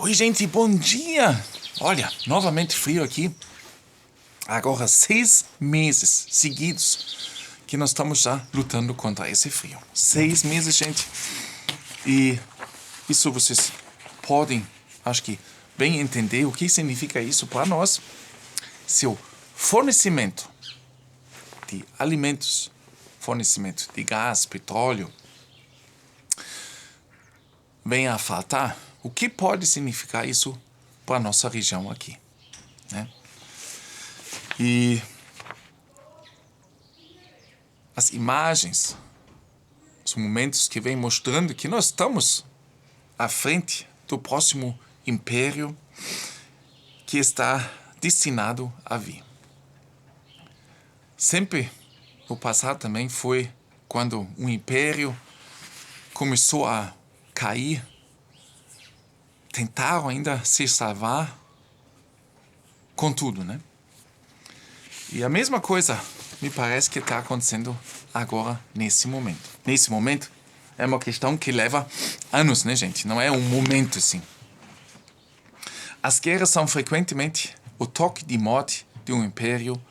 Oi, gente, bom dia! Olha, novamente frio aqui. Agora 6 meses seguidos que nós estamos já lutando contra esse frio. 6 meses, gente. E isso vocês podem, acho que, bem entender o que significa isso para nós. Seu fornecimento de alimentos, fornecimento de gás, petróleo, vem a faltar. O que pode significar isso para a nossa região aqui, né? E as imagens, os momentos que vêm mostrando que nós estamos à frente do próximo império que está destinado a vir. Sempre no passado também foi quando um império começou a cair, tentaram ainda se salvar com tudo, né? E a mesma coisa me parece que está acontecendo agora nesse momento. Nesse momento é uma questão que leva anos, né, gente? Não é um momento assim. As guerras são frequentemente o toque de morte de um império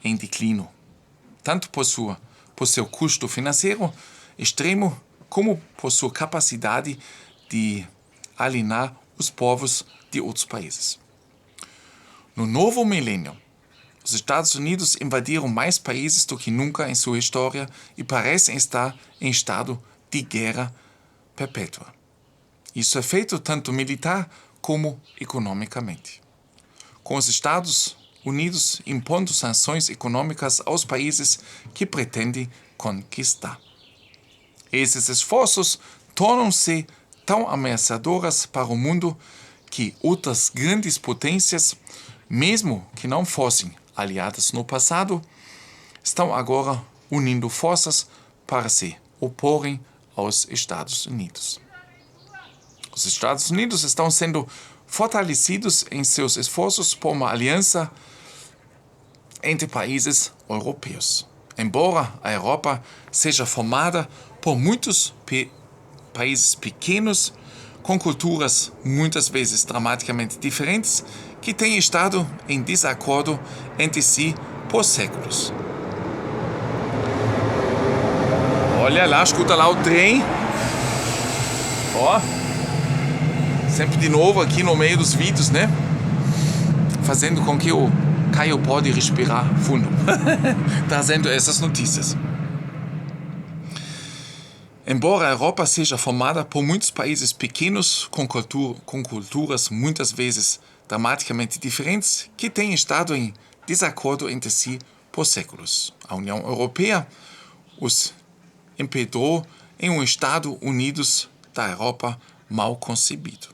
em declínio, tanto por seu custo financeiro extremo, como por sua capacidade de alienar os povos de outros países. No novo milênio, os Estados Unidos invadiram mais países do que nunca em sua história e parecem estar em estado de guerra perpétua. Isso é feito tanto militar como economicamente. Com os Estados Unidos impondo sanções econômicas aos países que pretendem conquistar. Esses esforços tornam-se tão ameaçadoras para o mundo que outras grandes potências, mesmo que não fossem aliadas no passado, estão agora unindo forças para se oporem aos Estados Unidos. Os Estados Unidos estão sendo fortalecidos em seus esforços por uma aliança entre países europeus. Embora a Europa seja formada por muitos países pequenos, com culturas muitas vezes dramaticamente diferentes, que têm estado em desacordo entre si por séculos. Olha lá, escuta lá o trem. Ó, sempre de novo aqui no meio dos vídeos, né? Fazendo com que o Caio pode respirar fundo. Trazendo essas notícias. Embora a Europa seja formada por muitos países pequenos com culturas muitas vezes dramaticamente diferentes, que têm estado em desacordo entre si por séculos, a União Europeia os empedrou em um Estado Unidos da Europa mal concebido.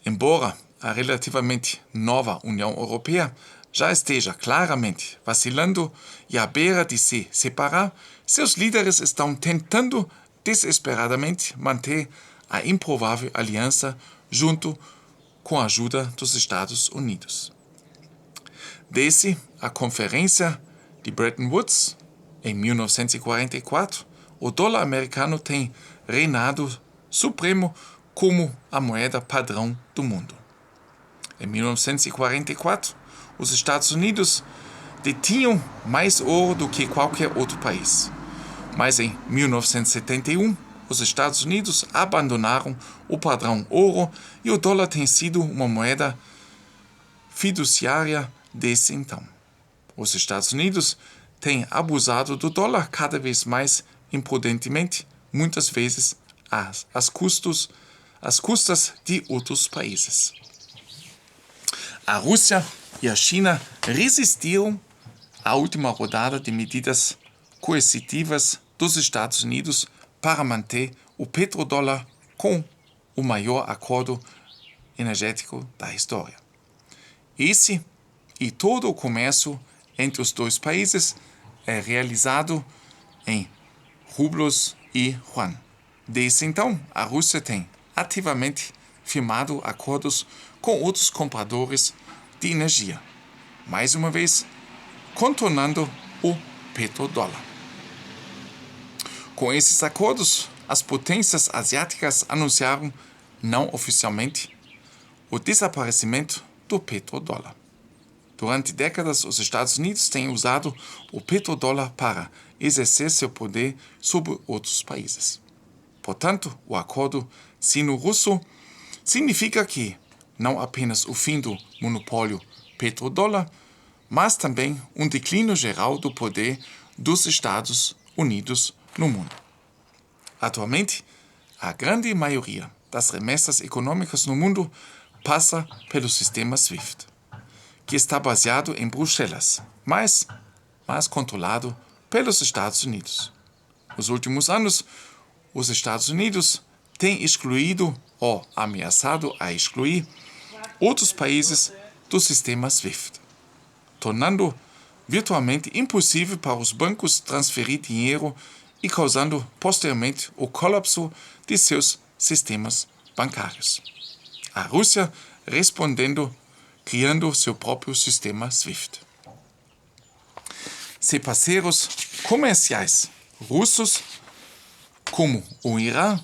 Embora a relativamente nova União Europeia já esteja claramente vacilando e à beira de se separar, seus líderes estão tentando desesperadamente manter a improvável aliança junto com a ajuda dos Estados Unidos. Desde a Conferência de Bretton Woods, em 1944, o dólar americano tem reinado supremo como a moeda padrão do mundo. Em 1944, os Estados Unidos detinham mais ouro do que qualquer outro país. Mas em 1971, os Estados Unidos abandonaram o padrão ouro e o dólar tem sido uma moeda fiduciária desde então. Os Estados Unidos têm abusado do dólar cada vez mais imprudentemente, muitas vezes às custas de outros países. A Rússia e a China resistiram à última rodada de medidas coercitivas dos Estados Unidos para manter o petrodólar com o maior acordo energético da história. Esse e todo o comércio entre os dois países é realizado em rublos e yuan. Desde então, a Rússia tem ativamente firmado acordos com outros compradores de energia, mais uma vez contornando o petrodólar. Com esses acordos, as potências asiáticas anunciaram, não oficialmente, o desaparecimento do petrodólar. Durante décadas, os Estados Unidos têm usado o petrodólar para exercer seu poder sobre outros países. Portanto, o acordo sino-russo significa que não apenas o fim do monopólio petrodólar, mas também um declínio geral do poder dos Estados Unidos no mundo. Atualmente, a grande maioria das remessas econômicas no mundo passa pelo sistema SWIFT, que está baseado em Bruxelas, mas controlado pelos Estados Unidos. Nos últimos anos, os Estados Unidos têm excluído ou ameaçado a excluir outros países do sistema SWIFT, tornando virtualmente impossível para os bancos transferir dinheiro e causando posteriormente o colapso de seus sistemas bancários. A Rússia respondendo, criando seu próprio sistema SWIFT. Se parceiros comerciais russos, como o Irã,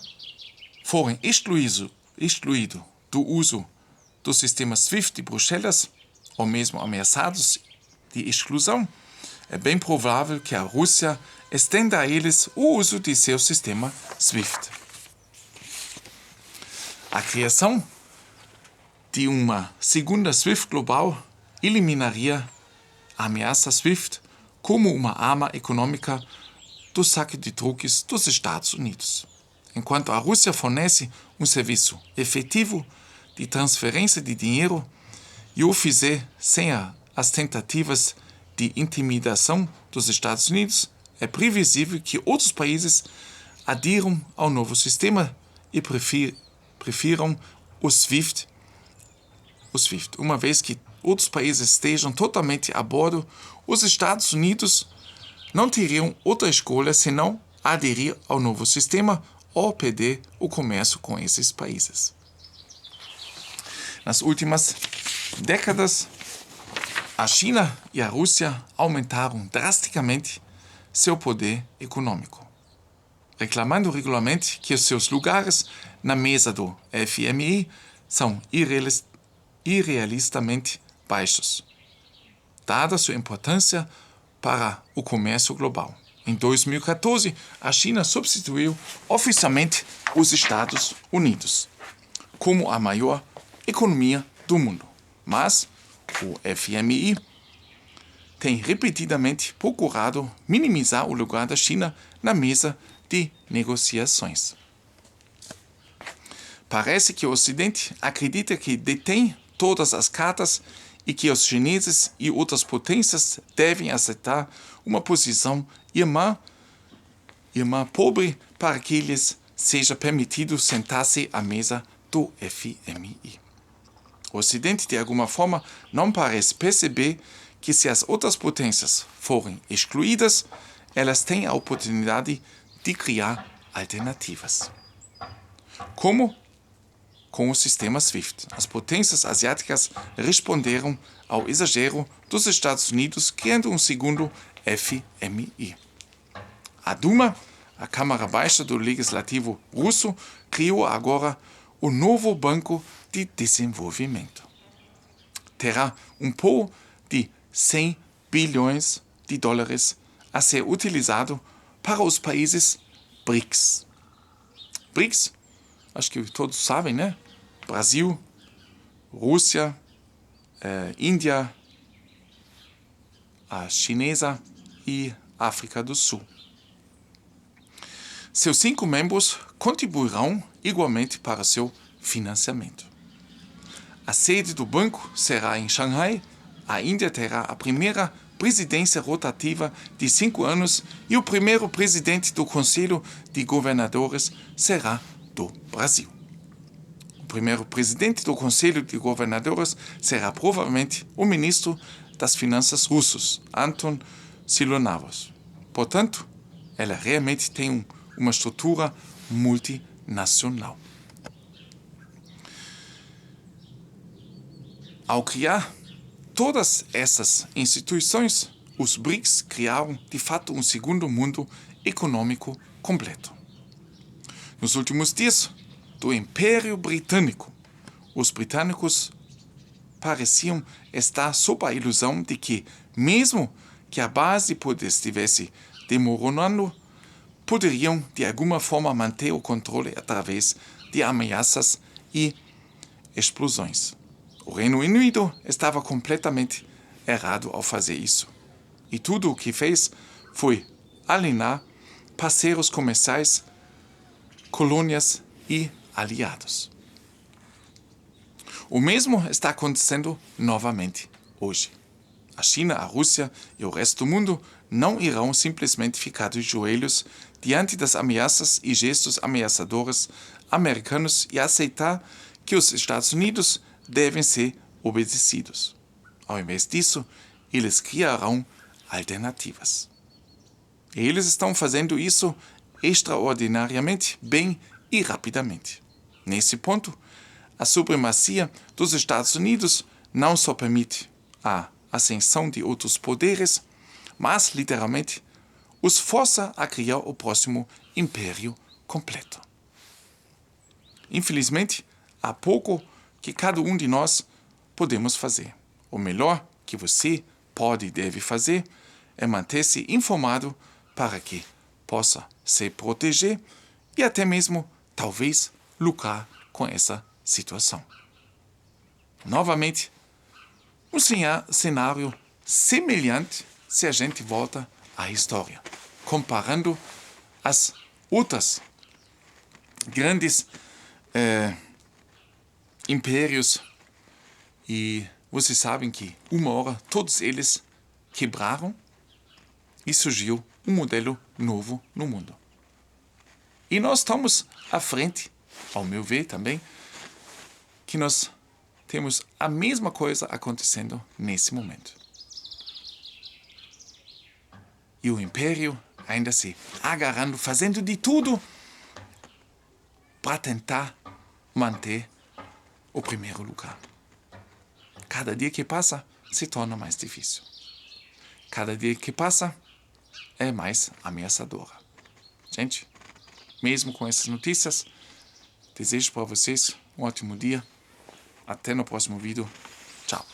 forem excluídos do uso do sistema SWIFT de Bruxelas, ou mesmo ameaçados de exclusão, é bem provável que a Rússia estenda a eles o uso de seu sistema SWIFT. A criação de uma segunda SWIFT global eliminaria a ameaça SWIFT como uma arma econômica do saque de truques dos Estados Unidos. Enquanto a Rússia fornece um serviço efetivo de transferência de dinheiro e o fizer sem as tentativas de intimidação dos Estados Unidos, é previsível que outros países adiram ao novo sistema e prefiram o SWIFT, uma vez que outros países estejam totalmente a bordo, os Estados Unidos não teriam outra escolha senão aderir ao novo sistema ou perder o comércio com esses países. Nas últimas décadas, a China e a Rússia aumentaram drasticamente seu poder econômico, reclamando regularmente que os seus lugares na mesa do FMI são irrealistamente baixos, dada sua importância para o comércio global. Em 2014, a China substituiu oficialmente os Estados Unidos como a maior economia do mundo, mas o FMI tem repetidamente procurado minimizar o lugar da China na mesa de negociações. Parece que o Ocidente acredita que detém todas as cartas e que os chineses e outras potências devem aceitar uma posição irmã pobre para que lhes seja permitido sentar-se à mesa do FMI. O Ocidente, de alguma forma, não parece perceber que se as outras potências forem excluídas, elas têm a oportunidade de criar alternativas. Como com o sistema SWIFT, as potências asiáticas responderam ao exagero dos Estados Unidos, criando um segundo FMI. A Duma, a Câmara Baixa do Legislativo russo, criou agora o novo Banco de Desenvolvimento. Terá um pool de 100 bilhões de dólares a ser utilizado para os países BRICS. BRICS, acho que todos sabem, né? Brasil, Rússia, Índia, a chinesa e África do Sul. Seus 5 membros contribuirão igualmente para seu financiamento. A sede do banco será em Xangai. A Índia terá a primeira presidência rotativa de 5 anos e o primeiro presidente do Conselho de Governadores será do Brasil. O primeiro presidente do Conselho de Governadores será provavelmente o ministro das Finanças russo, Anton Siluanov. Portanto, ela realmente tem uma estrutura multinacional. Ao criar todas essas instituições, os BRICS criaram, de fato, um segundo mundo econômico completo. Nos últimos dias do Império Britânico, os britânicos pareciam estar sob a ilusão de que, mesmo que a base de poder estivesse desmoronando, poderiam de alguma forma manter o controle através de ameaças e explosões. O Reino Unido estava completamente errado ao fazer isso. E tudo o que fez foi alienar parceiros comerciais, colônias e aliados. O mesmo está acontecendo novamente hoje. A China, a Rússia e o resto do mundo não irão simplesmente ficar de joelhos diante das ameaças e gestos ameaçadores americanos e aceitar que os Estados Unidos devem ser obedecidos. Ao invés disso, eles criarão alternativas. E eles estão fazendo isso extraordinariamente bem e rapidamente. Nesse ponto, a supremacia dos Estados Unidos não só permite a ascensão de outros poderes, mas, literalmente, os força a criar o próximo império completo. Infelizmente, há pouco que cada um de nós podemos fazer. O melhor que você pode e deve fazer é manter-se informado para que possa se proteger e até mesmo, talvez, lucrar com essa situação. Novamente, um cenário semelhante se a gente volta à história, comparando as outras grandes impérios, e vocês sabem que uma hora todos eles quebraram e surgiu um modelo novo no mundo. E nós estamos à frente, ao meu ver também, que nós temos a mesma coisa acontecendo nesse momento. E o império ainda se agarrando, fazendo de tudo para tentar manter o primeiro lugar. Cada dia que passa se torna mais difícil. Cada dia que passa é mais ameaçadora. Gente, mesmo com essas notícias, desejo para vocês um ótimo dia. Até no próximo vídeo. Tchau.